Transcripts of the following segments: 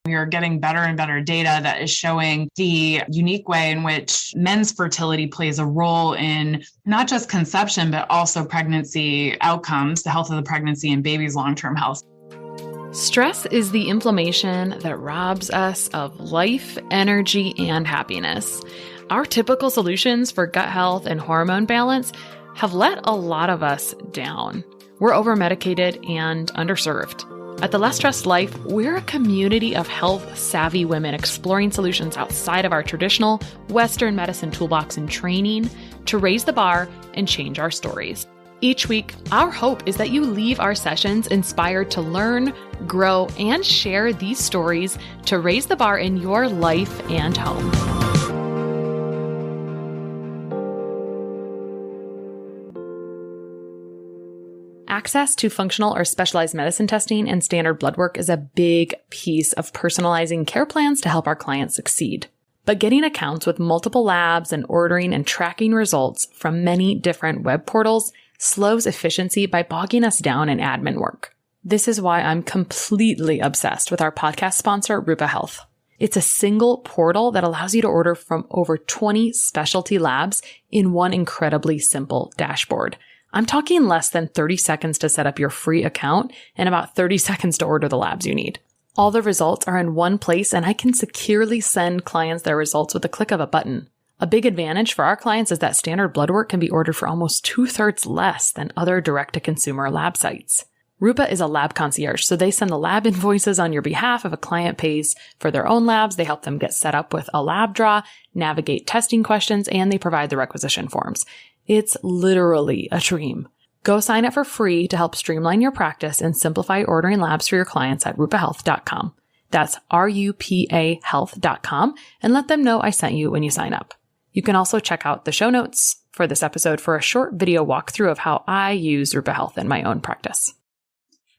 We are getting better and better data that is showing the unique way in which men's fertility plays a role in not just conception, but also pregnancy outcomes, the health of the pregnancy and baby's long-term health. Stress is the inflammation that robs us of life, energy, and happiness. Our typical solutions for gut health and hormone balance have let a lot of us down. We're over-medicated and underserved. At The Less Stressed Life, we're a community of health-savvy women exploring solutions outside of our traditional Western medicine toolbox and training to raise the bar and change our stories. Each week, our hope is that you leave our sessions inspired to learn, grow, and share these stories to raise the bar in your life and home. Access to functional or specialized medicine testing and standard blood work is a big piece of personalizing care plans to help our clients succeed. But getting accounts with multiple labs and ordering and tracking results from many different web portals slows efficiency by bogging us down in admin work. This is why I'm completely obsessed with our podcast sponsor, Rupa Health. It's a single portal that allows you to order from over 20 specialty labs in one incredibly simple dashboard. I'm talking less than 30 seconds to set up your free account and about 30 seconds to order the labs you need. All the results are in one place, and I can securely send clients their results with the click of a button. A big advantage for our clients is that standard blood work can be ordered for almost 2/3 less than other direct-to-consumer lab sites. Rupa is a lab concierge, so they send the lab invoices on your behalf. If a client pays for their own labs, they help them get set up with a lab draw, navigate testing questions, and they provide the requisition forms. It's literally a dream. Go sign up for free to help streamline your practice and simplify ordering labs for your clients at rupahealth.com. That's RUPA health.com, and let them know I sent you when you sign up. You can also check out the show notes for this episode for a short video walkthrough of how I use Rupa Health in my own practice.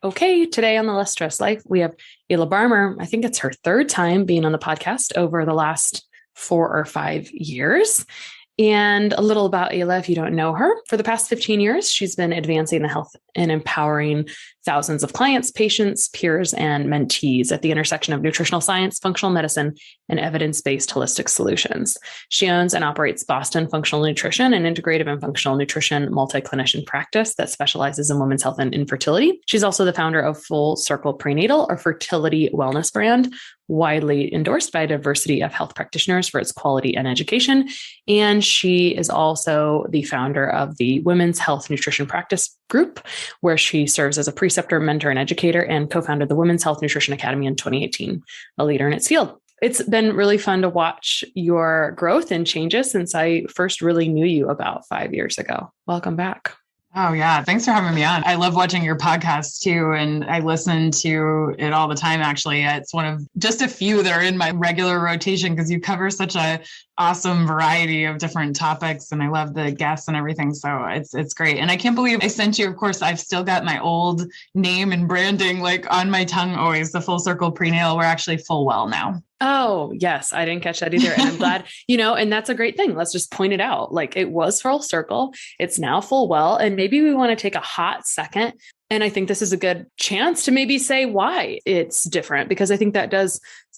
Okay, today on The Less Stressed Life, we have Ayla Barmmer. I think it's her third time being on the podcast over the last 4 or 5 years. And a little about Ayla, if you don't know her. For the past 15 years, she's been advancing the health and empowering thousands of clients, patients, peers, and mentees at the intersection of nutritional science, functional medicine, and evidence-based holistic solutions. She owns and operates Boston Functional Nutrition, an integrative and functional nutrition multi-clinician practice that specializes in women's health and infertility. She's also the founder of Full Circle Prenatal, a fertility wellness brand, widely endorsed by a diversity of health practitioners for its quality and education. And she is also the founder of the Women's Health Nutrition Practice Group, where she serves as a preceptor, mentor, and educator, and co-founded the Women's Health Nutrition Academy in 2018, a leader in its field. It's been really fun to watch your growth and changes since I first really knew you about 5 years ago. Welcome back. Oh, yeah. Thanks for having me on. I love watching your podcast too. And I listen to it all the time, actually. It's one of just a few that are in my regular rotation because you cover such a awesome variety of different topics. And I love the guests and everything. So it's great. And I can't believe I sent you, of course, I've still got my old name and branding like on my tongue always, the Full Circle Prenatal. We're actually Full Well now. Oh, yes. I didn't catch that either. And I'm glad, and that's a great thing. Let's just point it out. Like it was Full Circle. It's now Full Well. And maybe we want to take a hot second. And I think this is a good chance to maybe say why it's different, because I think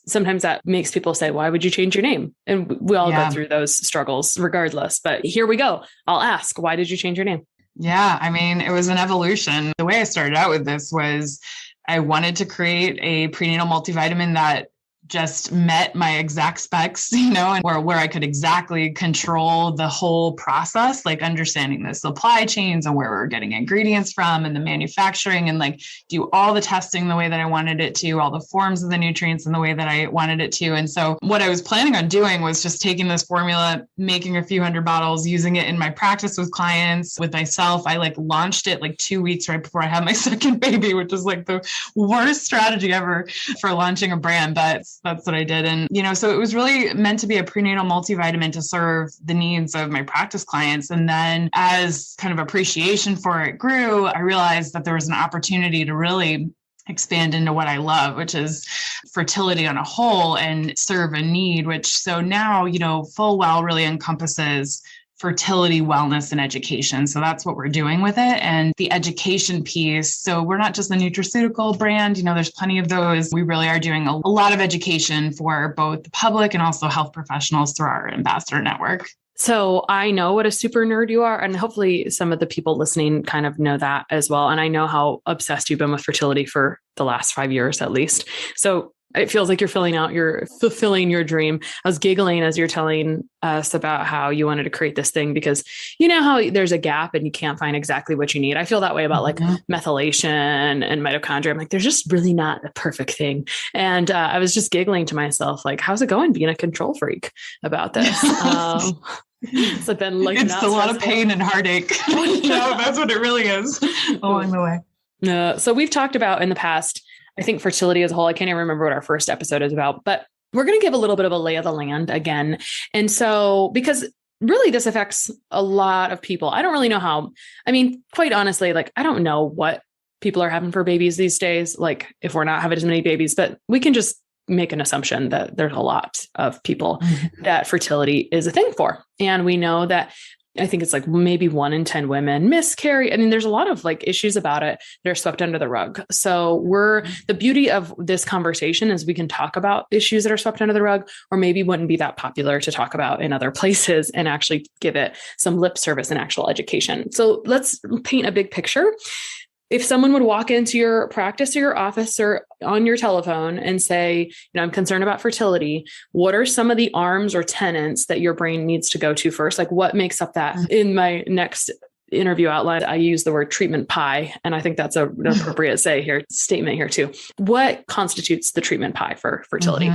sometimes that makes people say, why would you change your name? And we all go through those struggles regardless. But here we go. I'll ask, why did you change your name? Yeah. I mean, it was an evolution. The way I started out with this was I wanted to create a prenatal multivitamin that just met my exact specs, and where I could exactly control the whole process, like understanding the supply chains and where we're getting ingredients from and the manufacturing and like do all the testing the way that I wanted it to, all the forms of the nutrients in the way that I wanted it to. And so what I was planning on doing was just taking this formula, making a few hundred bottles, using it in my practice with clients, with myself. I launched it 2 weeks right before I had my second baby, which is the worst strategy ever for launching a brand. But that's what I did. And, so it was really meant to be a prenatal multivitamin to serve the needs of my practice clients. And then as kind of appreciation for it grew, I realized that there was an opportunity to really expand into what I love, which is fertility on a whole and serve a need, so now, Full Well really encompasses fertility, wellness, and education. So that's what we're doing with it. And the education piece. So we're not just a nutraceutical brand, there's plenty of those. We really are doing a lot of education for both the public and also health professionals through our ambassador network. So I know what a super nerd you are, and hopefully some of the people listening kind of know that as well. And I know how obsessed you've been with fertility for the last 5 years, at least. So it feels like you're fulfilling your dream. I was giggling as you're telling us about how you wanted to create this thing because you know how there's a gap and you can't find exactly what you need. I feel that way about like methylation and mitochondria. I'm like, there's just really not a perfect thing. And I was just giggling to myself, like, how's it going being a control freak about this? So then it's a lot of pain and heartache. That's what it really is along the way. So we've talked about in the past, I think fertility as a whole, I can't even remember what our first episode is about, but we're going to give a little bit of a lay of the land again. And so, because really this affects a lot of people. I don't really know how, quite honestly, like, I don't know what people are having for babies these days. Like if we're not having as many babies, but we can just make an assumption that there's a lot of people that fertility is a thing for. And we know that I think it's like maybe 1 in 10 women miscarry. There's a lot of like issues about it that are swept under the rug. So the beauty of this conversation is we can talk about issues that are swept under the rug, or maybe wouldn't be that popular to talk about in other places, and actually give it some lip service and actual education. So let's paint a big picture. If someone would walk into your practice or your office or on your telephone and say, I'm concerned about fertility, what are some of the arms or tenets that your brain needs to go to first? Like what makes up that? In my next interview outline, I use the word treatment pie. And I think that's an appropriate statement here too. What constitutes the treatment pie for fertility?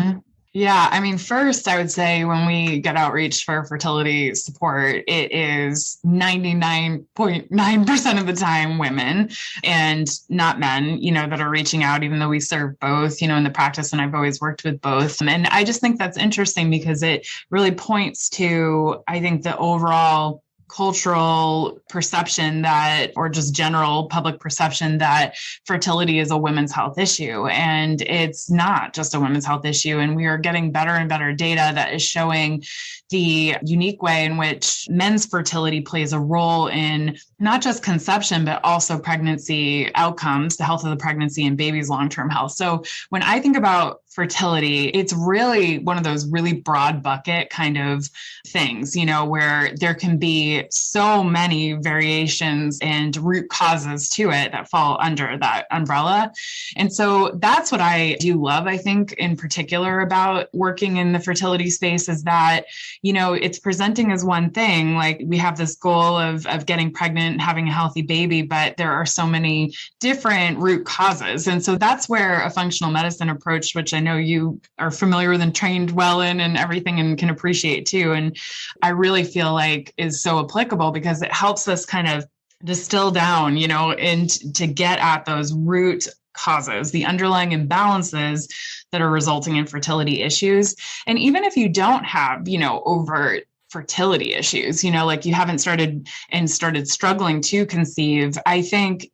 Yeah. First, I would say when we get outreach for fertility support, it is 99.9% of the time women and not men, that are reaching out, even though we serve both, in the practice. And I've always worked with both. And I just think that's interesting because it really points to, I think, the overall cultural perception or just general public perception that fertility is a women's health issue. And it's not just a women's health issue. And we are getting better and better data that is showing the unique way in which men's fertility plays a role in not just conception, but also pregnancy outcomes, the health of the pregnancy and baby's long-term health. So when I think about fertility, it's really one of those really broad bucket kind of things, where there can be so many variations and root causes to it that fall under that umbrella. And so that's what I do love, I think, in particular about working in the fertility space is that, it's presenting as one thing, like we have this goal of getting pregnant and having a healthy baby, but there are so many different root causes. And so that's where a functional medicine approach, which I know you are familiar with and trained well in and everything and can appreciate too. And I really feel like is so applicable because it helps us kind of distill down, and to get at those root causes, the underlying imbalances that are resulting in fertility issues. And even if you don't have, overt fertility issues, like you haven't started struggling to conceive, I think,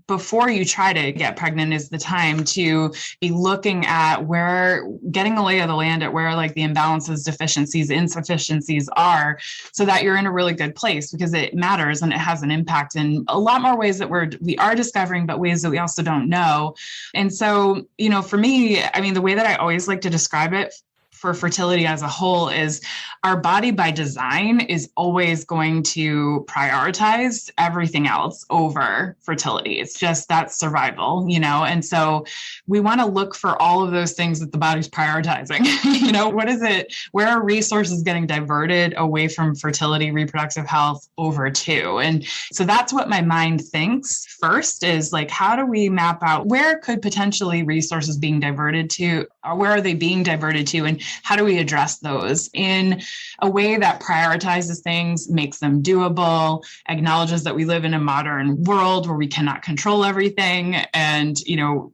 before you try to get pregnant is the time to be looking at getting a lay of the land at where like the imbalances, deficiencies, insufficiencies are, so that you're in a really good place because it matters and it has an impact in a lot more ways that we are discovering, but ways that we also don't know. And so, for me, the way that I always like to describe it for fertility as a whole is our body by design is always going to prioritize everything else over fertility. It's just that survival, and so we want to look for all of those things that the body's prioritizing. What is it? Where are resources getting diverted away from fertility, reproductive health over to? And so that's what my mind thinks first is like, how do we map out where could potentially resources being diverted to, or where are they being diverted to? And how do we address those in a way that prioritizes things, makes them doable, acknowledges that we live in a modern world where we cannot control everything and,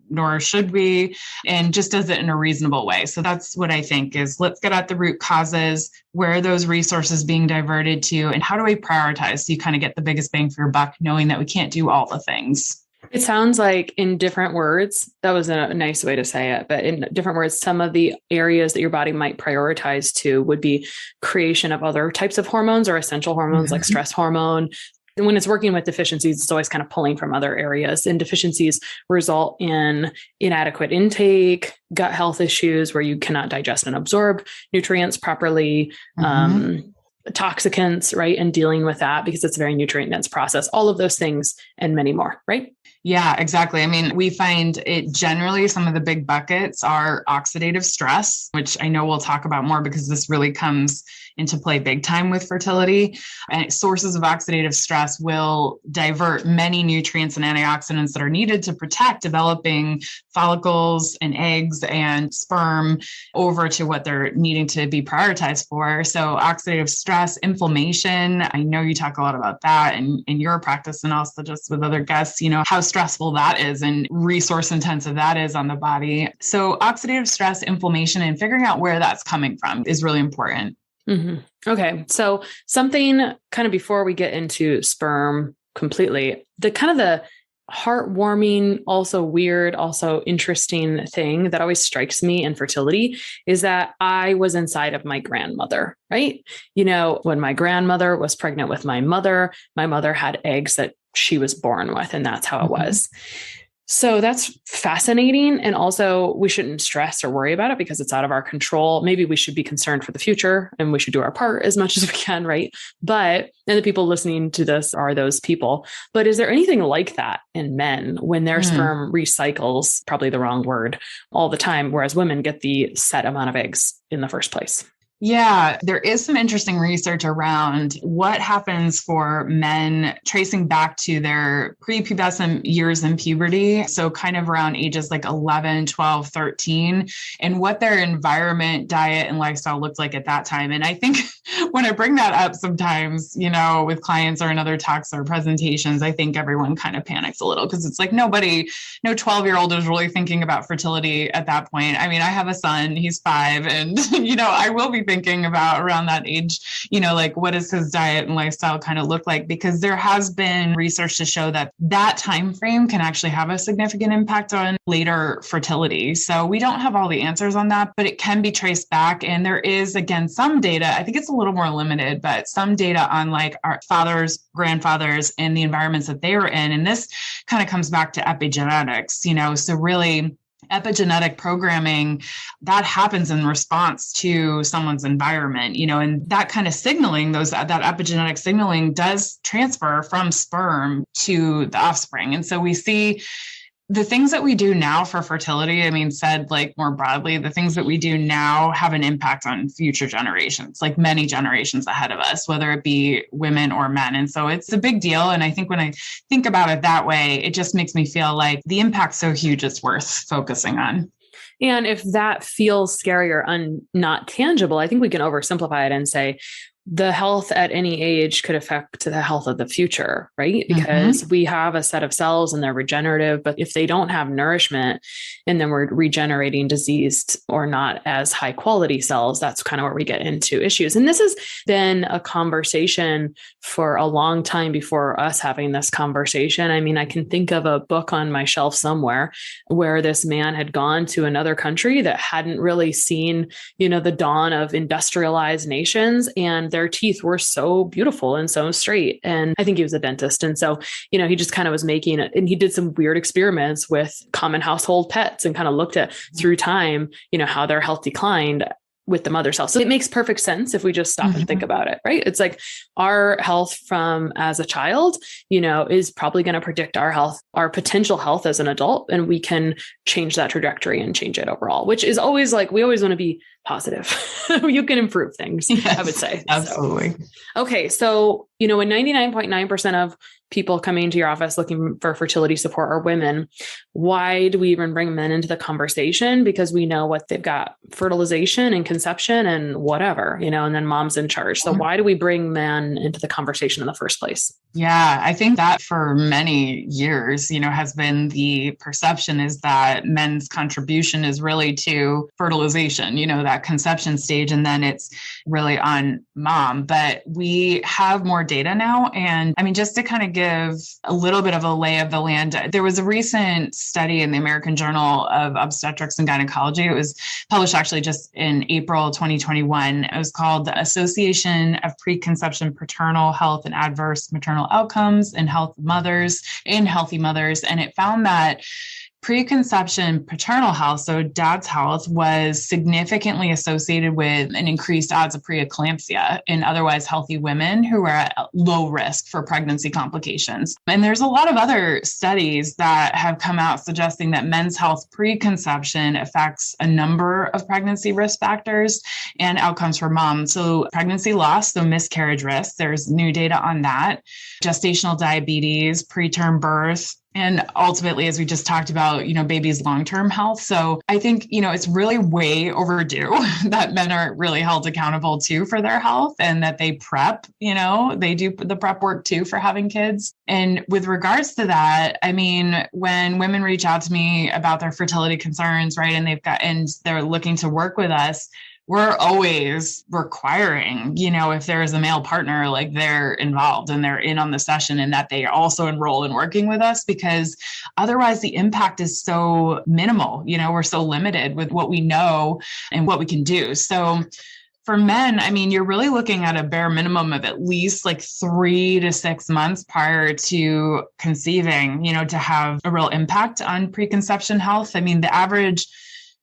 nor should we, and just does it in a reasonable way. So that's what I think is let's get at the root causes, where are those resources being diverted to, and how do we prioritize so you kind of get the biggest bang for your buck, knowing that we can't do all the things. It sounds like in different words, that was a nice way to say it, but in different words, some of the areas that your body might prioritize to would be creation of other types of hormones or essential hormones like stress hormone. And when it's working with deficiencies, it's always kind of pulling from other areas, and deficiencies result in inadequate intake, gut health issues where you cannot digest and absorb nutrients properly, toxicants, right? And dealing with that because it's a very nutrient dense process, all of those things and many more, right? Yeah, exactly. I mean, we find it generally, some of the big buckets are oxidative stress, which I know we'll talk about more because this really comes into play big time with fertility. And sources of oxidative stress will divert many nutrients and antioxidants that are needed to protect developing follicles and eggs and sperm over to what they're needing to be prioritized for. So oxidative stress, inflammation, I know you talk a lot about that in your practice and also just with other guests, you know, how stressful that is and resource intensive that is on the body. So oxidative stress, inflammation, and figuring out where that's coming from is really important. Mm-hmm. Okay. So something kind of before we get into sperm completely, the heartwarming, also weird, also interesting thing that always strikes me in fertility is that I was inside of my grandmother, right? You know, when my grandmother was pregnant with my mother had eggs that she was born with, and that's how it was. So that's fascinating. And also we shouldn't stress or worry about it because it's out of our control. Maybe we should be concerned for the future and we should do our part as much as we can, right? And the people listening to this are those people. But is there anything like that in men when their sperm recycles, probably the wrong word, all the time, whereas women get the set amount of eggs in the first place? Yeah, there is some interesting research around what happens for men tracing back to their prepubescent years in puberty. So kind of around ages like 11, 12, 13, and what their environment, diet, and lifestyle looked like at that time. And I think when I bring that up sometimes, you know, with clients or in other talks or presentations, I think everyone kind of panics a little because it's like no 12-year-old is really thinking about fertility at that point. I mean, I have a son, he's 5, and, you know, I will be thinking about around that age, you know, like what does his diet and lifestyle kind of look like? Because there has been research to show that that time frame can actually have a significant impact on later fertility. So we don't have all the answers on that, but it can be traced back. And there is, again, some data, I think it's a little more limited, but some data on like our fathers, grandfathers, and the environments that they were in. And this kind of comes back to epigenetics, you know, so really epigenetic programming that happens in response to someone's environment, you know, and that kind of signaling, that epigenetic signaling does transfer from sperm to the offspring. And so we see the things that we do now for fertility, I mean, said like more broadly, the things that we do now have an impact on future generations, like many generations ahead of us, whether it be women or men. And so it's a big deal. And I think when I think about it that way, it just makes me feel like the impact's so huge, it's worth focusing on. And if that feels scary or not tangible, I think we can oversimplify it and say, the health at any age could affect the health of the future, right? Because we have a set of cells and they're regenerative, but if they don't have nourishment and then we're regenerating diseased or not as high quality cells, that's kind of where we get into issues. And this has been a conversation for a long time before us having this conversation. I mean, I can think of a book on my shelf somewhere where this man had gone to another country that hadn't really seen, you know, the dawn of industrialized nations, and their teeth were so beautiful and so straight. And I think he was a dentist. And so, you know, he just kind of was making it, and he did some weird experiments with common household pets and kind of looked at through time, you know, how their health declined with the mother cell. So it makes perfect sense if we just stop and think about it, right? It's like our health from as a child, you know, is probably going to predict our health, our potential health as an adult, and we can change that trajectory and change it overall, which is always like, we always want to be positive. You can improve things, yes, I would say. Absolutely. So, okay. So, you know, when 99.9% of people coming to your office looking for fertility support are women, why do we even bring men into the conversation? Because we know what they've got: fertilization and conception and whatever, you know, and then mom's in charge. So why do we bring men into the conversation in the first place? Yeah, I think that for many years, has been the perception is that men's contribution is really to fertilization, that conception stage, and then it's really on mom. But we have more data now. And I mean, just to kind of give a little bit of a lay of the land, there was a recent study in the American Journal of Obstetrics and Gynecology. It was published actually just in April 2021. It was called The Association of Preconception Paternal Health and Adverse Maternal Outcomes in Healthy Mothers. And it found that preconception paternal health, so dad's health, was significantly associated with an increased odds of preeclampsia in otherwise healthy women who are at low risk for pregnancy complications. And there's a lot of other studies that have come out suggesting that men's health preconception affects a number of pregnancy risk factors and outcomes for moms. So pregnancy loss, so miscarriage risk, there's new data on that, gestational diabetes, preterm birth, and ultimately, as we just talked about, baby's long-term health. So I think, it's really way overdue that men are really held accountable too for their health and that they prep, they do the prep work too for having kids. And with regards to that, I mean, when women reach out to me about their fertility concerns, right, and they're looking to work with us, we're always requiring, if there is a male partner, like they're involved and they're in on the session and that they also enroll in working with us, because otherwise the impact is so minimal. We're so limited with what we know and what we can do. So for men, I mean, you're really looking at a bare minimum of at least like 3 to 6 months prior to conceiving, to have a real impact on preconception health. I mean, the average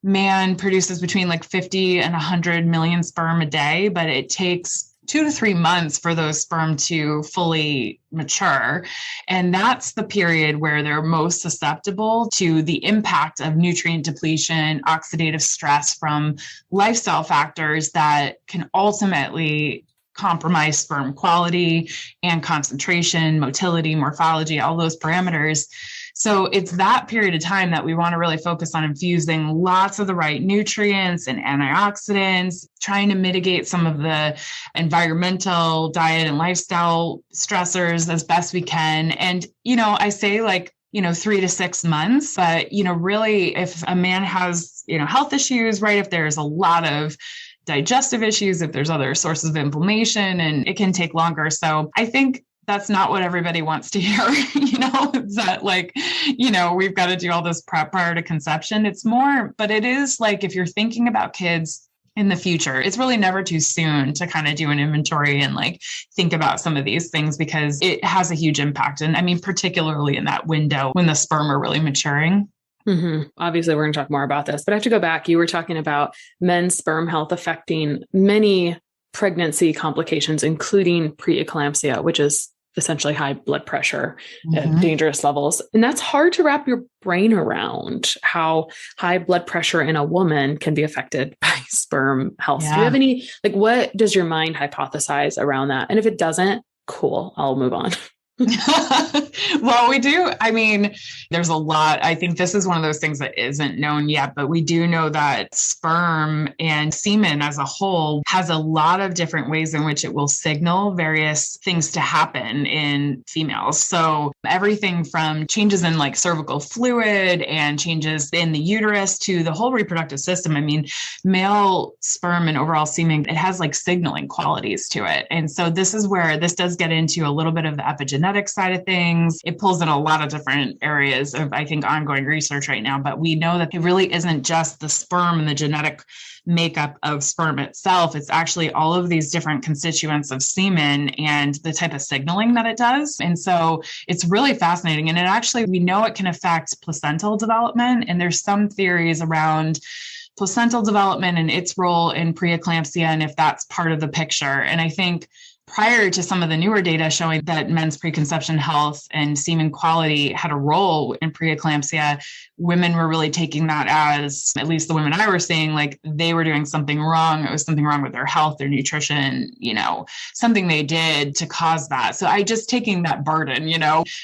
man produces between like 50 and 100 million sperm a day, but it takes 2 to 3 months for those sperm to fully mature. And that's the period where they're most susceptible to the impact of nutrient depletion, oxidative stress from lifestyle factors that can ultimately compromise sperm quality and concentration, motility, morphology, all those parameters. So it's that period of time that we want to really focus on infusing lots of the right nutrients and antioxidants, trying to mitigate some of the environmental, diet, and lifestyle stressors as best we can. And, I say 3 to 6 months, but, really if a man has, health issues, right, if there's a lot of digestive issues, if there's other sources of inflammation, and it can take longer. So I think that's not what everybody wants to hear, it's that we've got to do all this prep prior to conception. It's more, but it is like, if you're thinking about kids in the future, it's really never too soon to kind of do an inventory and think about some of these things, because it has a huge impact. And I mean, particularly in that window when the sperm are really maturing. Mm-hmm. Obviously, we're going to talk more about this, but I have to go back. You were talking about men's sperm health affecting many pregnancy complications, including preeclampsia, which is essentially high blood pressure at dangerous levels. And that's hard to wrap your brain around, how high blood pressure in a woman can be affected by sperm health. Yeah. Do you have any, what does your mind hypothesize around that? And if it doesn't, cool, I'll move on. Well, we do. I mean, there's a lot. I think this is one of those things that isn't known yet, but we do know that sperm and semen as a whole has a lot of different ways in which it will signal various things to happen in females. So everything from changes in cervical fluid and changes in the uterus to the whole reproductive system. I mean, male sperm and overall semen, it has signaling qualities to it. And so this is where this does get into a little bit of the epigenetic side of things. It pulls in a lot of different areas of, I think, ongoing research right now, but we know that it really isn't just the sperm and the genetic makeup of sperm itself. It's actually all of these different constituents of semen and the type of signaling that it does. And so it's really fascinating. And it actually, we know it can affect placental development. And there's some theories around placental development and its role in preeclampsia, and if that's part of the picture. And I think prior to some of the newer data showing that men's preconception health and semen quality had a role in preeclampsia, women were really taking that as, at least the women I was seeing, they were doing something wrong. It was something wrong with their health, their nutrition, something they did to cause that. So I just taking that burden,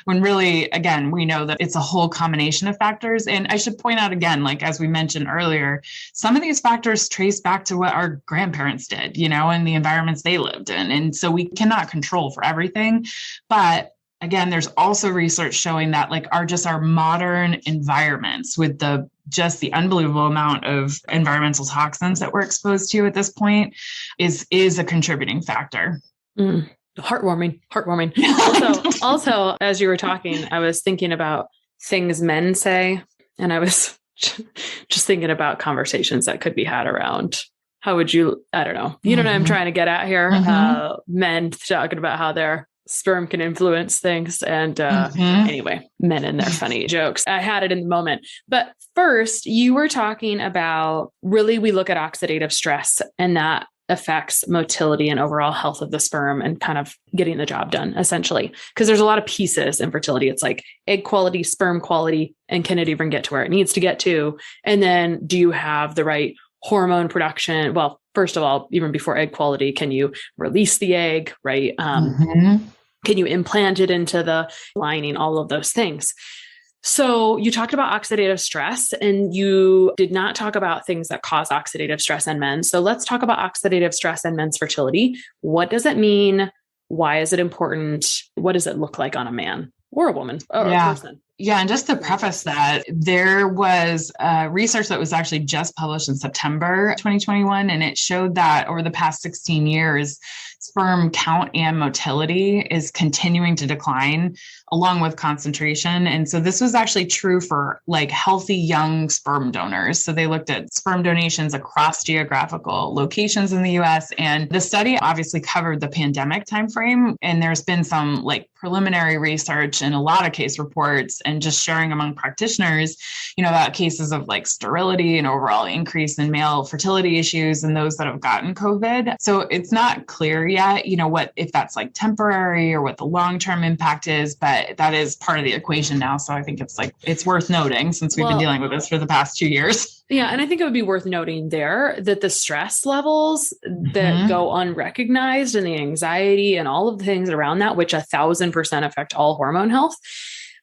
when really, again, we know that it's a whole combination of factors. And I should point out again, as we mentioned earlier, some of these factors trace back to what our grandparents did, and the environments they lived in. And so we cannot control for everything, but again, there's also research showing that like our modern environments with the unbelievable amount of environmental toxins that we're exposed to at this point is a contributing factor. Heartwarming. Also, as you were talking, I was thinking about things men say, and I was just thinking about conversations that could be had around how would you, I don't know, you know what I'm trying to get at here? Men talking about how their sperm can influence things. And anyway, men and their funny jokes. I had it in the moment. But first, you were talking about really we look at oxidative stress and that affects motility and overall health of the sperm and kind of getting the job done, essentially. Because there's a lot of pieces in fertility. It's like egg quality, sperm quality, and can it even get to where it needs to get to? And then do you have the right hormone production? Well, first of all, even before egg quality, can you release the egg, right? Can you implant it into the lining? All of those things. So you talked about oxidative stress and you did not talk about things that cause oxidative stress in men. So let's talk about oxidative stress in men's fertility. What does it mean? Why is it important? What does it look like on a man or a woman or a person? Yeah. And just to preface that, there was research that was actually just published in September 2021, and it showed that over the past 16 years, sperm count and motility is continuing to decline along with concentration. And so this was actually true for like healthy young sperm donors. So they looked at sperm donations across geographical locations in the US. And the study obviously covered the pandemic timeframe. And there's been some like preliminary research and a lot of case reports and just sharing among practitioners, about cases of like sterility and overall increase in male fertility issues in those that have gotten COVID. So it's not clear yet, what, if that's like temporary or what the long-term impact is, but that is part of the equation now. So I think it's worth noting since we've been dealing with this for the past 2 years. Yeah. And I think it would be worth noting there that the stress levels that go unrecognized and the anxiety and all of the things around that, which 1,000% affect all hormone health,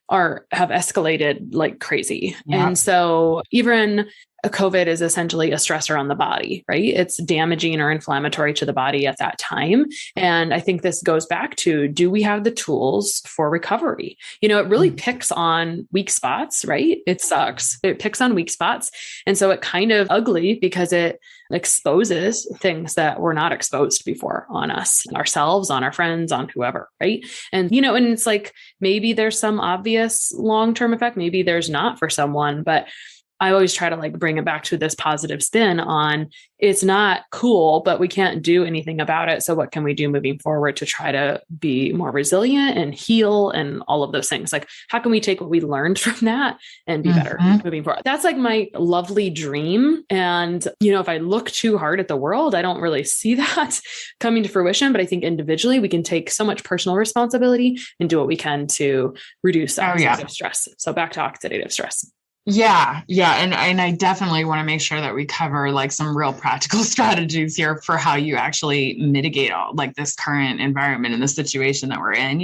have escalated like crazy. Yeah. And so even COVID is essentially a stressor on the body, right? It's damaging or inflammatory to the body at that time. And I think this goes back to, do we have the tools for recovery? It really picks on weak spots, right? It sucks. It picks on weak spots. And so it kind of ugly because it exposes things that were not exposed before on us, ourselves, on our friends, on whoever, right? And, and it's like, maybe there's some obvious long-term effect. Maybe there's not for someone, but I always try to like bring it back to this positive spin on it's not cool, but we can't do anything about it. So what can we do moving forward to try to be more resilient and heal and all of those things? Like, how can we take what we learned from that and be better moving forward? That's like my lovely dream. And, if I look too hard at the world, I don't really see that coming to fruition. But I think individually we can take so much personal responsibility and do what we can to reduce oxidative stress. So back to oxidative stress. Yeah. And I definitely want to make sure that we cover like some real practical strategies here for how you actually mitigate all like this current environment and the situation that we're in,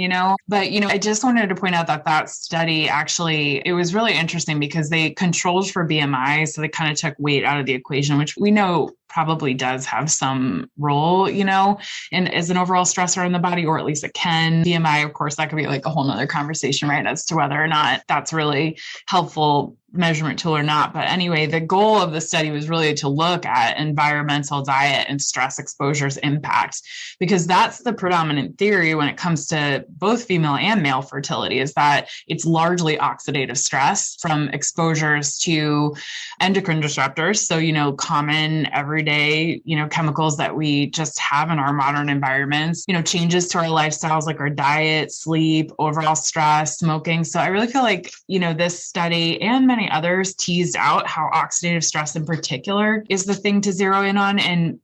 But, I just wanted to point out that study actually, it was really interesting because they controlled for BMI. So they kind of took weight out of the equation, which we know probably does have some role, and as an overall stressor in the body, or at least it can. BMI, of course, that could be like a whole nother conversation, right? As to whether or not that's really helpful measurement tool or not. But anyway, the goal of the study was really to look at environmental, diet, and stress exposure's impact, because that's the predominant theory when it comes to both female and male fertility, is that it's largely oxidative stress from exposures to endocrine disruptors. So, common everyday, chemicals that we just have in our modern environments, changes to our lifestyles, like our diet, sleep, overall stress, smoking. So I really feel like, this study and many others teased out how oxidative stress in particular is the thing to zero in on. And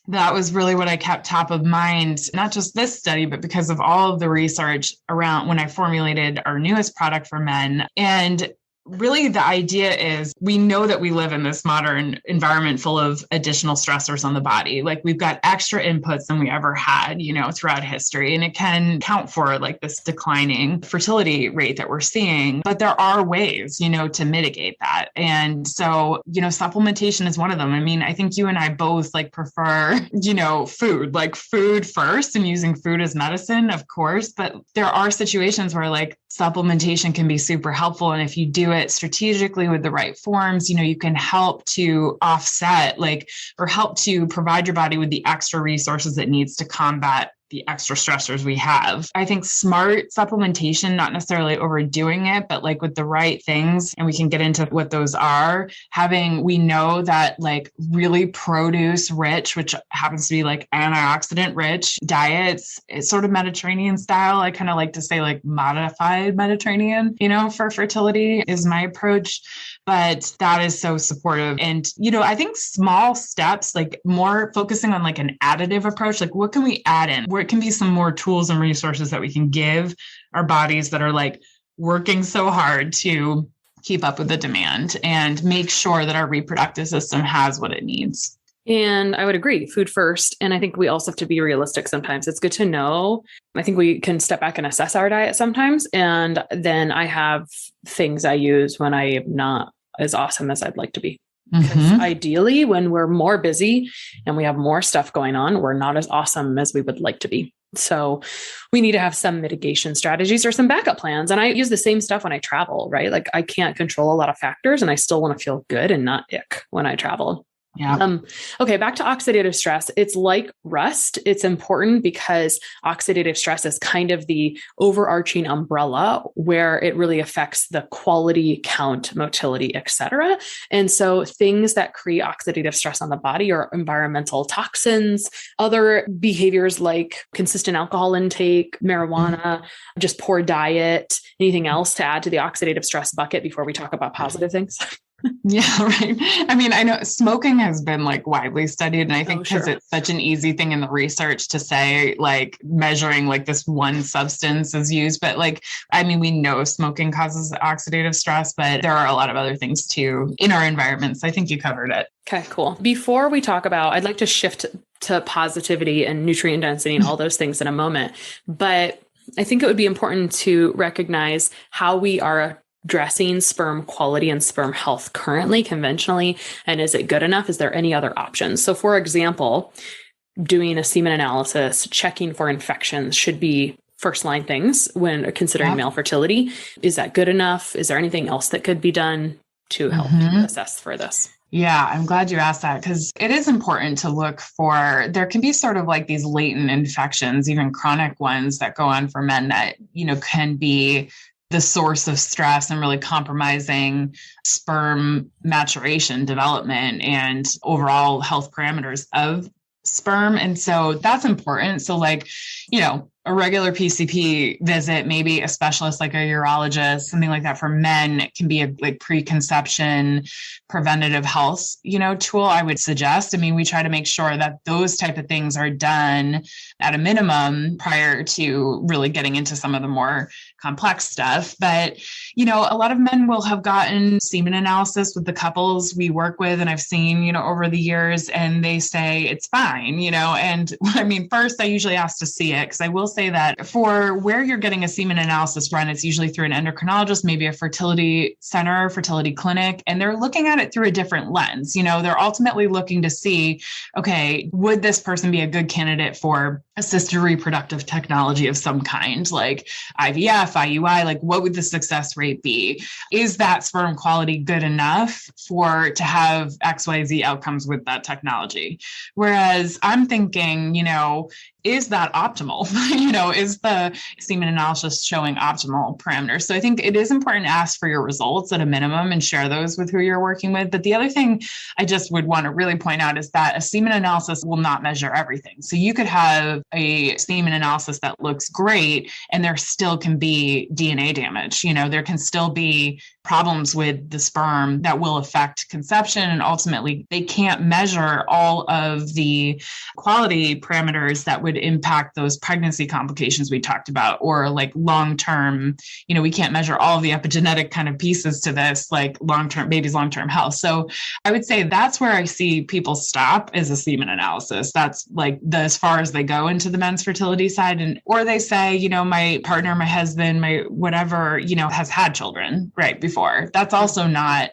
that was really what I kept top of mind, not just this study, but because of all of the research around when I formulated our newest product for men. And really the idea is we know that we live in this modern environment full of additional stressors on the body. Like we've got extra inputs than we ever had, throughout history. And it can count for like this declining fertility rate that we're seeing. But there are ways, to mitigate that. And so, supplementation is one of them. I mean, I think you and I both like prefer, food first and using food as medicine, of course. But there are situations where like supplementation can be super helpful. And if you do it strategically with the right forms, you can help to offset or help to provide your body with the extra resources it needs to combat the extra stressors we have. I think smart supplementation, not necessarily overdoing it, but like with the right things, and we can get into what those are, we know that like really produce rich, which happens to be like antioxidant rich diets, it's sort of Mediterranean style. I kind of like to say like modified Mediterranean, for fertility is my approach. But that is so supportive. And, I think small steps, like more focusing on like an additive approach, like what can we add in? Where it can be some more tools and resources that we can give our bodies that are like working so hard to keep up with the demand and make sure that our reproductive system has what it needs. And I would agree, food first. And I think we also have to be realistic sometimes. It's good to know. I think we can step back and assess our diet sometimes. And then I have things I use when I am not as awesome as I'd like to be. Because ideally, when we're more busy and we have more stuff going on, we're not as awesome as we would like to be. So we need to have some mitigation strategies or some backup plans. And I use the same stuff when I travel, right? Like I can't control a lot of factors and I still want to feel good and not ick when I travel. Yeah. Okay. Back to oxidative stress. It's like rust. It's important because oxidative stress is kind of the overarching umbrella where it really affects the quality, count, motility, etc. And so things that create oxidative stress on the body are environmental toxins, other behaviors like consistent alcohol intake, marijuana, just poor diet, anything else to add to the oxidative stress bucket before we talk about positive things. Yeah, right. I mean, I know smoking has been like widely studied, and I think because it's such an easy thing in the research to say like measuring like this one substance is used, but like, I mean, we know smoking causes oxidative stress, but there are a lot of other things too in our environments. I think you covered it. Okay, cool. Before we talk about, I'd like to shift to positivity and nutrient density and all those things in a moment, but I think it would be important to recognize how we are addressing sperm quality and sperm health currently, conventionally, and is it good enough? Is there any other options? So for example, doing a semen analysis, checking for infections should be first line things when considering male fertility. Is that good enough? Is there anything else that could be done to help assess for this? Yeah, I'm glad you asked that because it is important to look for, there can be sort of like these latent infections, even chronic ones that go on for men that, can be the source of stress and really compromising sperm maturation, development, and overall health parameters of sperm. And so that's important. So like, a regular PCP visit, maybe a specialist like a urologist, something like that for men can be a like preconception preventative health, tool I would suggest. I mean, we try to make sure that those type of things are done at a minimum prior to really getting into some of the more complex stuff. But, a lot of men will have gotten semen analysis with the couples we work with. And I've seen, over the years, and they say it's fine, and I mean, first I usually ask to see it because I will say that for where you're getting a semen analysis run, it's usually through an endocrinologist, maybe a fertility center, fertility clinic, and they're looking at it through a different lens. They're ultimately looking to see, okay, would this person be a good candidate for assisted reproductive technology of some kind, like IVF, IUI, like what would the success rate be? Is that sperm quality good enough to have XYZ outcomes with that technology? Whereas I'm thinking, is that optimal? Is the semen analysis showing optimal parameters? So I think it is important to ask for your results at a minimum and share those with who you're working with. But the other thing I just would want to really point out is that a semen analysis will not measure everything. So you could have a semen analysis that looks great and there still can be DNA damage. There can still be problems with the sperm that will affect conception. And ultimately, they can't measure all of the quality parameters that would impact those pregnancy complications we talked about, or like long-term, we can't measure all of the epigenetic kind of pieces to this, like baby's long-term health. So I would say that's where I see people stop, is a semen analysis. That's like as far as they go into the men's fertility side. Or they say, my partner, my husband, my whatever, has had children right before. That's also not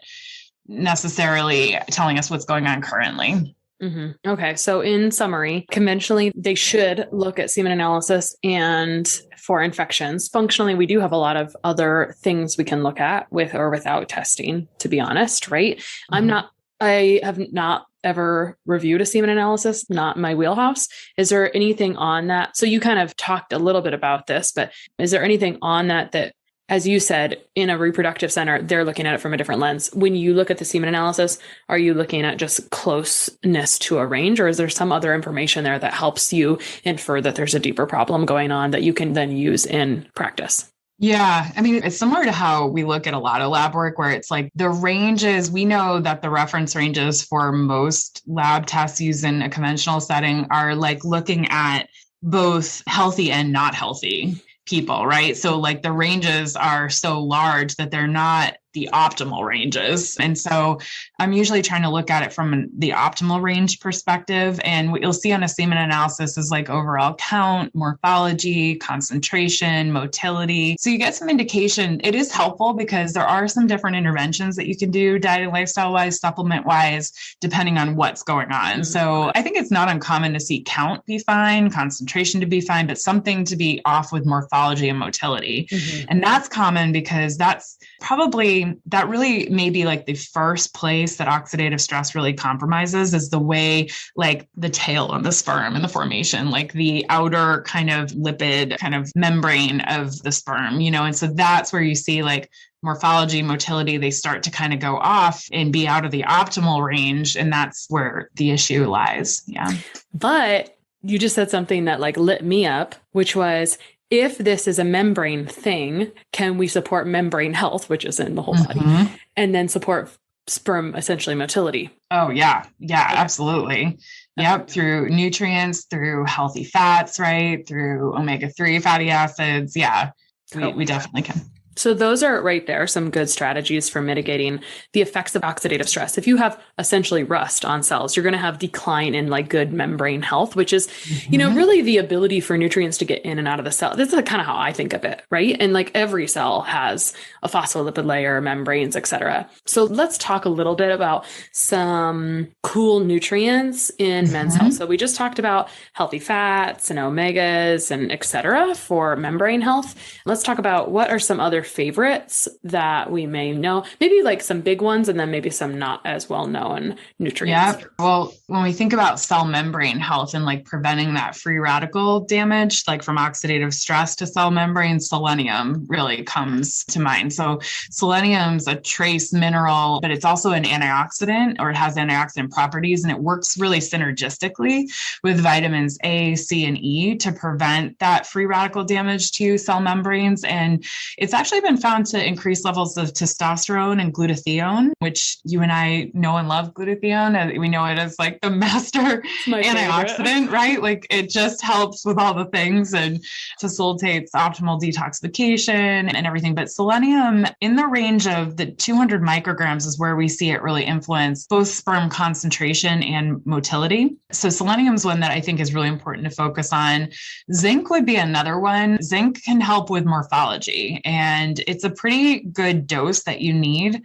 necessarily telling us what's going on currently. Mm-hmm. Okay. So in summary, conventionally, they should look at semen analysis and for infections. Functionally, we do have a lot of other things we can look at with or without testing, to be honest, right? Mm-hmm. I have not ever reviewed a semen analysis, not my wheelhouse. Is there anything on that? So you kind of talked a little bit about this, but is there anything on that, as you said, in a reproductive center, they're looking at it from a different lens? When you look at the semen analysis, are you looking at just closeness to a range, or is there some other information there that helps you infer that there's a deeper problem going on that you can then use in practice? Yeah. I mean, it's similar to how we look at a lot of lab work, where it's like the ranges, we know that the reference ranges for most lab tests used in a conventional setting are like looking at both healthy and not healthy people, right? So like the ranges are so large that they're not the optimal ranges. And so I'm usually trying to look at it from the optimal range perspective. And what you'll see on a semen analysis is like overall count, morphology, concentration, motility. So you get some indication. It is helpful because there are some different interventions that you can do diet and lifestyle wise, supplement wise, depending on what's going on. Mm-hmm. So I think it's not uncommon to see count be fine, concentration to be fine, but something to be off with morphology and motility. Mm-hmm. And that's common because that really may be like the first place that oxidative stress really compromises, is the way like the tail on the sperm and the formation, like the outer kind of lipid kind of membrane of the sperm, and so that's where you see like morphology, motility, they start to kind of go off and be out of the optimal range. And that's where the issue lies. Yeah. But you just said something that like lit me up, which was, if this is a membrane thing, can we support membrane health, which is in the whole body, and then support sperm essentially motility? Oh, yeah. Yeah, okay. Absolutely. Yep. Through nutrients, through healthy fats, right? Through omega-3 fatty acids. Yeah, we definitely can. So those are right there, some good strategies for mitigating the effects of oxidative stress. If you have essentially rust on cells, you're going to have decline in like good membrane health, which is, really the ability for nutrients to get in and out of the cell. This is kind of how I think of it, right? And like every cell has a phospholipid layer, membranes, et cetera. So let's talk a little bit about some cool nutrients in men's health. So we just talked about healthy fats and omegas and et cetera for membrane health. Let's talk about what are some other favorites that we may know, maybe like some big ones, and then maybe some not as well known nutrients. Yeah. Well, when we think about cell membrane health and like preventing that free radical damage, like from oxidative stress to cell membrane, selenium really comes to mind. So selenium's a trace mineral, but it's also an antioxidant, or it has antioxidant properties, and it works really synergistically with vitamins A, C, and E to prevent that free radical damage to cell membranes. And it's actually been found to increase levels of testosterone and glutathione, which you and I know and love glutathione. We know it as like the master antioxidant, right? Like it just helps with all the things and facilitates optimal detoxification and everything. But selenium in the range of the 200 micrograms is where we see it really influence both sperm concentration and motility. So selenium is one that I think is really important to focus on. Zinc would be another one. Zinc can help with morphology, and it's a pretty good dose that you need,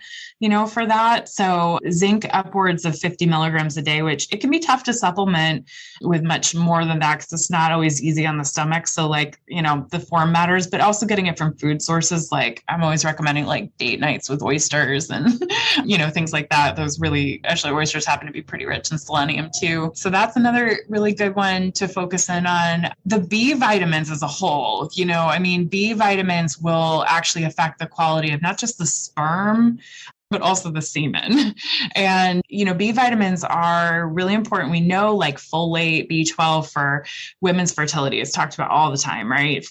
for that. So zinc upwards of 50 milligrams a day, which it can be tough to supplement with much more than that because it's not always easy on the stomach. So like, the form matters, but also getting it from food sources. Like I'm always recommending like date nights with oysters and, things like that. Those really, actually oysters happen to be pretty rich in selenium too. So that's another really good one to focus in on. The B vitamins as a whole, B vitamins will actually affect the quality of not just the sperm, but also the semen. And, B vitamins are really important. We know like folate, B12 for women's fertility is talked about all the time, right?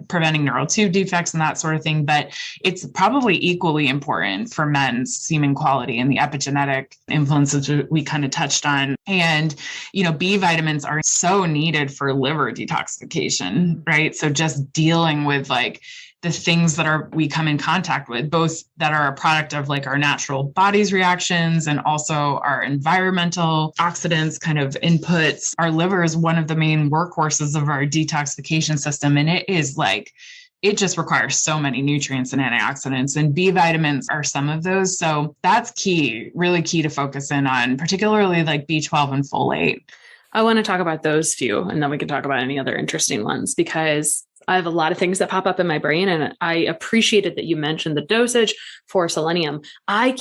Preventing neural tube defects and that sort of thing. But it's probably equally important for men's semen quality and the epigenetic influences we kind of touched on. And, B vitamins are so needed for liver detoxification, right? So just dealing with like the things that we come in contact with, both that are a product of like our natural body's reactions and also our environmental oxidants kind of inputs. Our liver is one of the main workhorses of our detoxification system. And it just requires so many nutrients and antioxidants, and B vitamins are some of those. So that's key, really key to focus in on, particularly like B12 and folate. I want to talk about those few, and then we can talk about any other interesting ones, because I have a lot of things that pop up in my brain, and I appreciated that you mentioned the dosage for selenium. I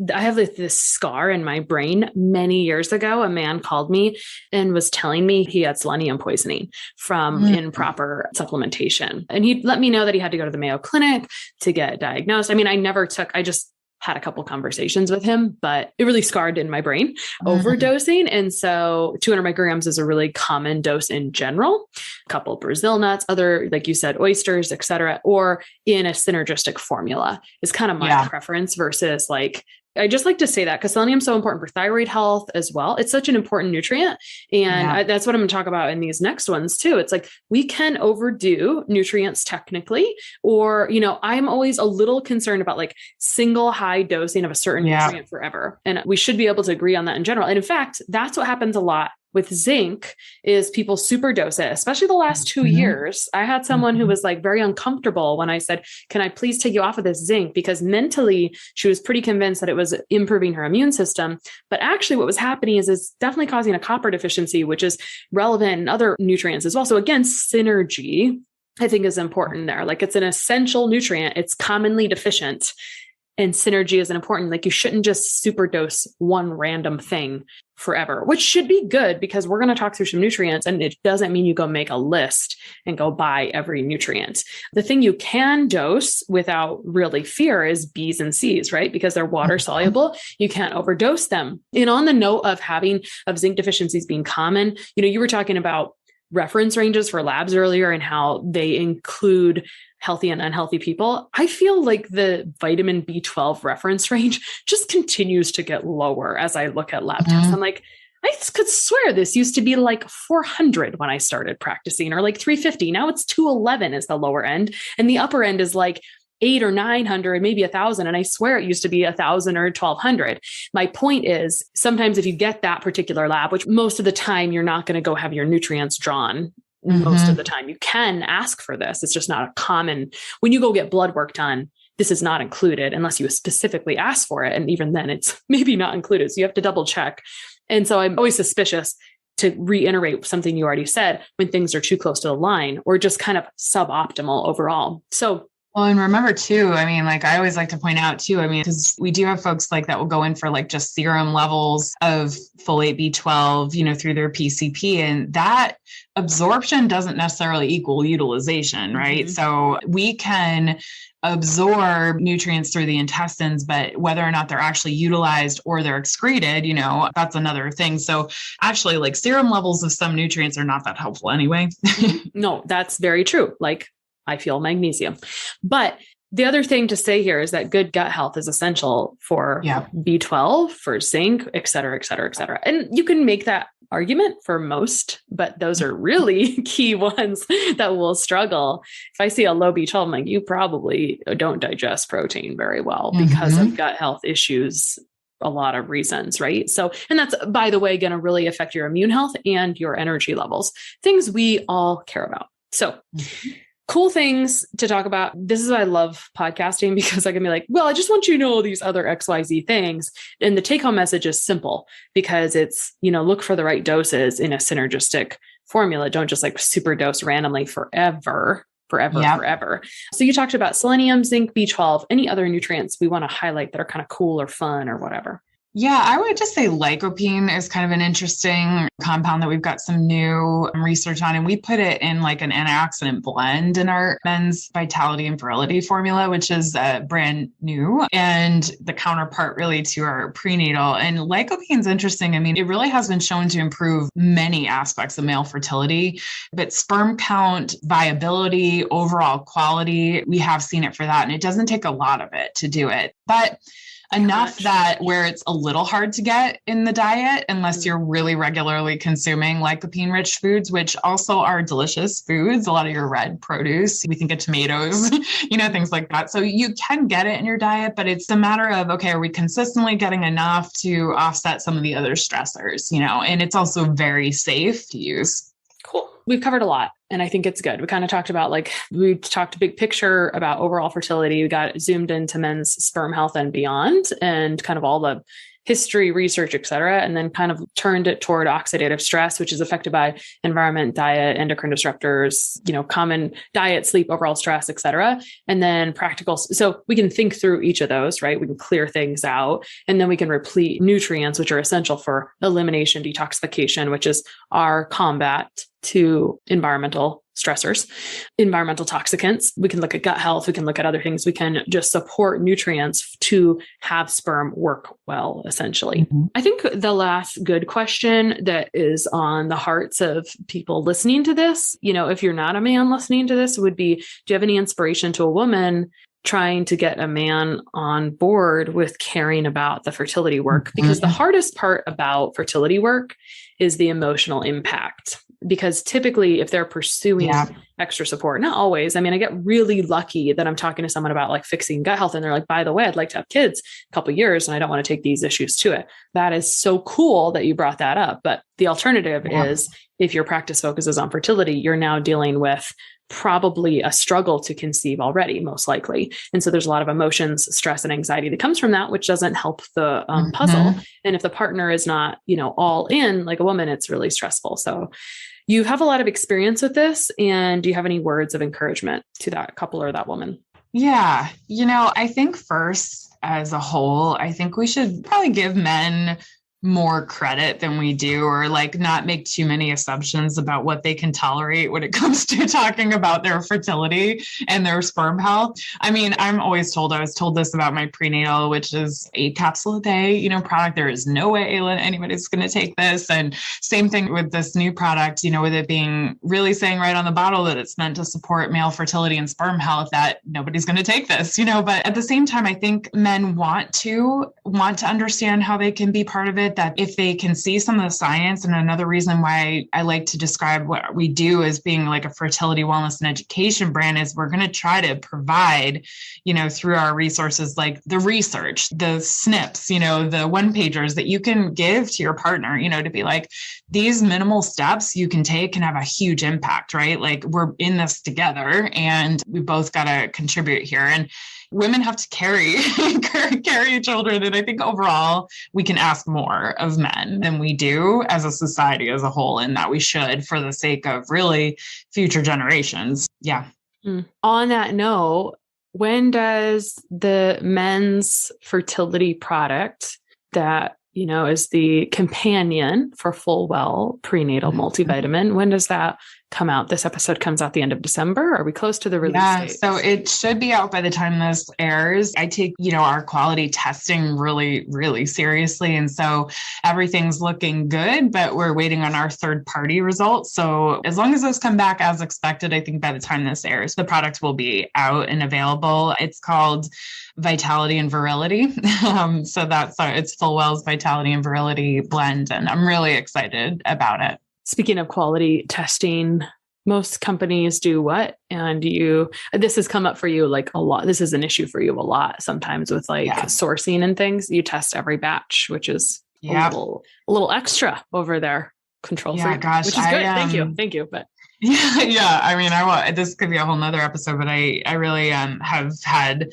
have this scar in my brain. Many years ago, a man called me and was telling me he had selenium poisoning from improper supplementation. And he let me know that he had to go to the Mayo Clinic to get diagnosed. I mean, I just had a couple conversations with him, but it really scarred in my brain overdosing. And so 200 micrograms is a really common dose in general. A couple Brazil nuts, other, like you said, oysters, et cetera, or in a synergistic formula is kind of my preference versus like, I just like to say that because selenium is so important for thyroid health as well. It's such an important nutrient. And that's what I'm going to talk about in these next ones too. It's like we can overdo nutrients technically, or, I'm always a little concerned about like single high dosing of a certain nutrient forever. And we should be able to agree on that in general. And in fact, that's what happens a lot with zinc is people superdose it, especially the last 2 years. I had someone who was like very uncomfortable when I said, can I please take you off of this zinc? Because mentally she was pretty convinced that it was improving her immune system. But actually what was happening is it's definitely causing a copper deficiency, which is relevant in other nutrients as well. So again, synergy, I think is important there. Like it's an essential nutrient. It's commonly deficient. And synergy is important. Like you shouldn't just superdose one random thing forever, which should be good because we're going to talk through some nutrients, and it doesn't mean you go make a list and go buy every nutrient. The thing you can dose without really fear is B's and C's, right? Because they're water soluble. You can't overdose them. And on the note of zinc deficiencies being common, you were talking about reference ranges for labs earlier and how they include healthy and unhealthy people. I feel like the vitamin B12 reference range just continues to get lower as I look at lab tests. I'm like, I could swear this used to be like 400 when I started practicing, or like 350. Now it's 211 is the lower end. And the upper end is like 800 or 900, maybe 1,000. And I swear it used to be 1,000 or 1,200. My point is sometimes if you get that particular lab, which most of the time you're not going to go have your nutrients drawn. Most of the time you can ask for this. It's just not a common, when you go get blood work done, this is not included unless you specifically ask for it. And even then it's maybe not included. So you have to double check. And so I'm always suspicious to reiterate something you already said when things are too close to the line or just kind of suboptimal overall. So well, and remember too, I mean, like I always like to point out too, I mean, because we do have folks like that will go in for like just serum levels of folate B12, through their PCP, and that absorption doesn't necessarily equal utilization, right? So we can absorb nutrients through the intestines, but whether or not they're actually utilized or they're excreted, that's another thing. So actually like serum levels of some nutrients are not that helpful anyway. No, that's very true. Like I feel magnesium. But the other thing to say here is that good gut health is essential for B12, for zinc, et cetera, et cetera, et cetera. And you can make that argument for most, but those are really key ones that will struggle. If I see a low B12, I'm like, you probably don't digest protein very well because of gut health issues. A lot of reasons, right? So, and that's, by the way, going to really affect your immune health and your energy levels, things we all care about. So, cool things to talk about. This is why I love podcasting, because I can be like, well, I just want you to know these other XYZ things. And the take home message is simple because it's, look for the right doses in a synergistic formula. Don't just like super dose randomly forever. So you talked about selenium, zinc, B12, any other nutrients we want to highlight that are kind of cool or fun or whatever. Yeah, I would just say lycopene is kind of an interesting compound that we've got some new research on. And we put it in like an antioxidant blend in our men's vitality and virility formula, which is brand new and the counterpart really to our prenatal. And lycopene is interesting. I mean, it really has been shown to improve many aspects of male fertility, but sperm count, viability, overall quality, we have seen it for that. And it doesn't take a lot of it to do it. But enough that where it's a little hard to get in the diet unless you're really regularly consuming lycopene rich foods, which also are delicious foods. A lot of your red produce, we think of tomatoes, things like that. So you can get it in your diet, but it's a matter of, okay, are we consistently getting enough to offset some of the other stressors, and it's also very safe to use. Cool. We've covered a lot and I think it's good. We kind of talked about we talked big picture about overall fertility. We got zoomed into men's sperm health and beyond and kind of all the history, research, et cetera, and then kind of turned it toward oxidative stress, which is affected by environment, diet, endocrine disruptors, common diet, sleep, overall stress, et cetera. And then practical. So we can think through each of those, right? We can clear things out and then we can replete nutrients, which are essential for elimination, detoxification, which is our combat to environmental stressors, environmental toxicants. We can look at gut health. We can look at other things. We can just support nutrients to have sperm work well, essentially. Mm-hmm. I think the last good question that is on the hearts of people listening to this, if you're not a man listening to this, would be, do you have any inspiration to a woman trying to get a man on board with caring about the fertility work? Because the hardest part about fertility work is the emotional impact. Because typically if they're pursuing extra support, not always, I get really lucky that I'm talking to someone about fixing gut health. And they're like, by the way, I'd like to have kids a couple of years and I don't want to take these issues to it. That is so cool that you brought that up. But the alternative is if your practice focuses on fertility, you're now dealing with probably a struggle to conceive already, most likely. And so there's a lot of emotions, stress, and anxiety that comes from that, which doesn't help the puzzle. And if the partner is not, all in like a woman, it's really stressful. So you have a lot of experience with this. And do you have any words of encouragement to that couple or that woman? Yeah. I think first, as a whole, I think we should probably give men more credit than we do, or not make too many assumptions about what they can tolerate when it comes to talking about their fertility and their sperm health. I was told this about my prenatal, which is 8 capsule a day, product. There is no way, Ayla, anybody's going to take this. And same thing with this new product, with it being really saying right on the bottle that it's meant to support male fertility and sperm health, that nobody's going to take this, but at the same time, I think men want to understand how they can be part of it, that if they can see some of the science. And another reason why I like to describe what we do as being like a fertility, wellness, and education brand is we're going to try to provide, through our resources, like the research, the SNPs, the one pagers that you can give to your partner, to be like, these minimal steps you can take can have a huge impact, right? Like we're in this together and we both got to contribute here. And women have to carry children. And I think overall, we can ask more of men than we do as a society as a whole, and that we should for the sake of really future generations. Yeah. On that note, when does the men's fertility product that, is the companion for Full Well prenatal multivitamin, when does that come out? This episode comes out the end of December. Are we close to the release date? So it should be out by the time this airs. I take, our quality testing really, really seriously. And so everything's looking good, but we're waiting on our third party results. So as long as those come back as expected, I think by the time this airs, the product will be out and available. It's called Vitality and Virility. So it's Full Well's Vitality and Virility blend. And I'm really excited about it. Speaking of quality testing, most companies do what? And this has come up for you a lot. This is an issue for you a lot sometimes with sourcing and things. You test every batch, which is a little extra over there. Control freak, gosh, which is good. Thank you. But yeah. This could be a whole nother episode, but I really have had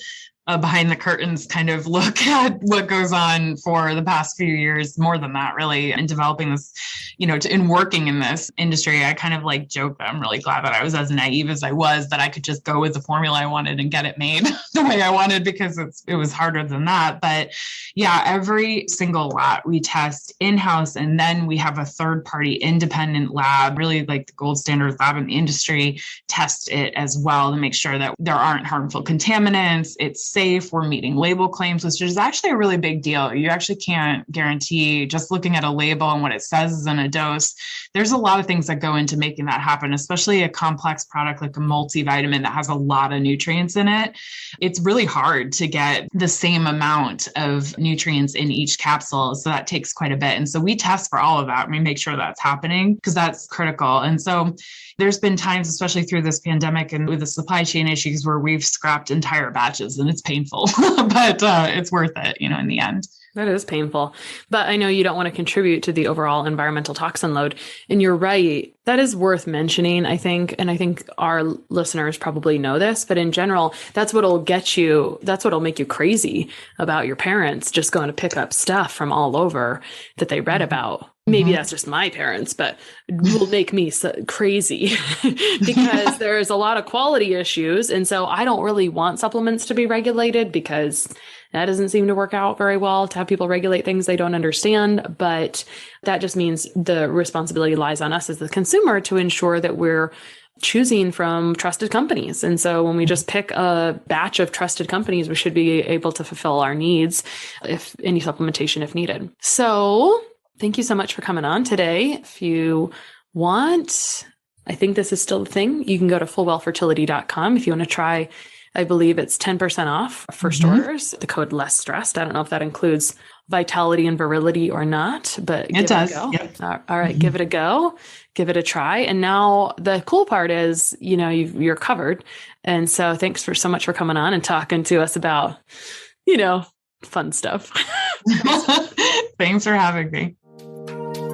a behind the curtains kind of look at what goes on for the past few years, more than that, really, in developing this, in working in this industry. I kind of like joke that I'm really glad that I was as naive as I was, that I could just go with the formula I wanted and get it made the way I wanted, because it was harder than that. But yeah, every single lot we test in-house, and then we have a third-party independent lab, really like the gold standard lab in the industry, test it as well to make sure that there aren't harmful contaminants, it's safe, we're meeting label claims, which is actually a really big deal. You actually can't guarantee, just looking at a label and what it says is in a dose. There's a lot of things that go into making that happen, especially a complex product like a multivitamin that has a lot of nutrients in it. It's really hard to get the same amount of nutrients in each capsule. So that takes quite a bit. And so we test for all of that. We make sure that's happening because that's critical. And so there's been times, especially through this pandemic and with the supply chain issues, where we've scrapped entire batches, and it's painful, but it's worth it, in the end. That is painful, but I know you don't want to contribute to the overall environmental toxin load. And you're right. That is worth mentioning, I think. And I think our listeners probably know this, but in general, that's what'll make you crazy about your parents just going to pick up stuff from all over that they read about. Maybe that's just my parents, but will make me crazy because there's a lot of quality issues. And so I don't really want supplements to be regulated, because that doesn't seem to work out very well to have people regulate things they don't understand. But that just means the responsibility lies on us as the consumer to ensure that we're choosing from trusted companies. And so when we just pick a batch of trusted companies, we should be able to fulfill our needs, if any supplementation if needed. So thank you so much for coming on today. If you want, I think this is still a thing, you can go to fullwellfertility.com if you want to try. I believe it's 10% off first orders. The code less stressed. I don't know if that includes vitality and virility or not, but it does. It a go. Yep. All right, give it a go, give it a try. And now the cool part is, you're covered. And so thanks so much for coming on and talking to us about, fun stuff. Thanks for having me.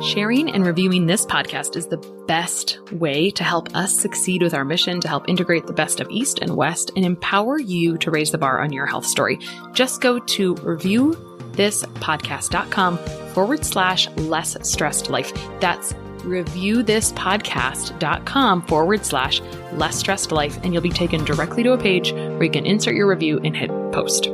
Sharing and reviewing this podcast is the best way to help us succeed with our mission to help integrate the best of East and West and empower you to raise the bar on your health story. Just go to reviewthispodcast.com/less stressed life. That's reviewthispodcast.com/less stressed life. And you'll be taken directly to a page where you can insert your review and hit post.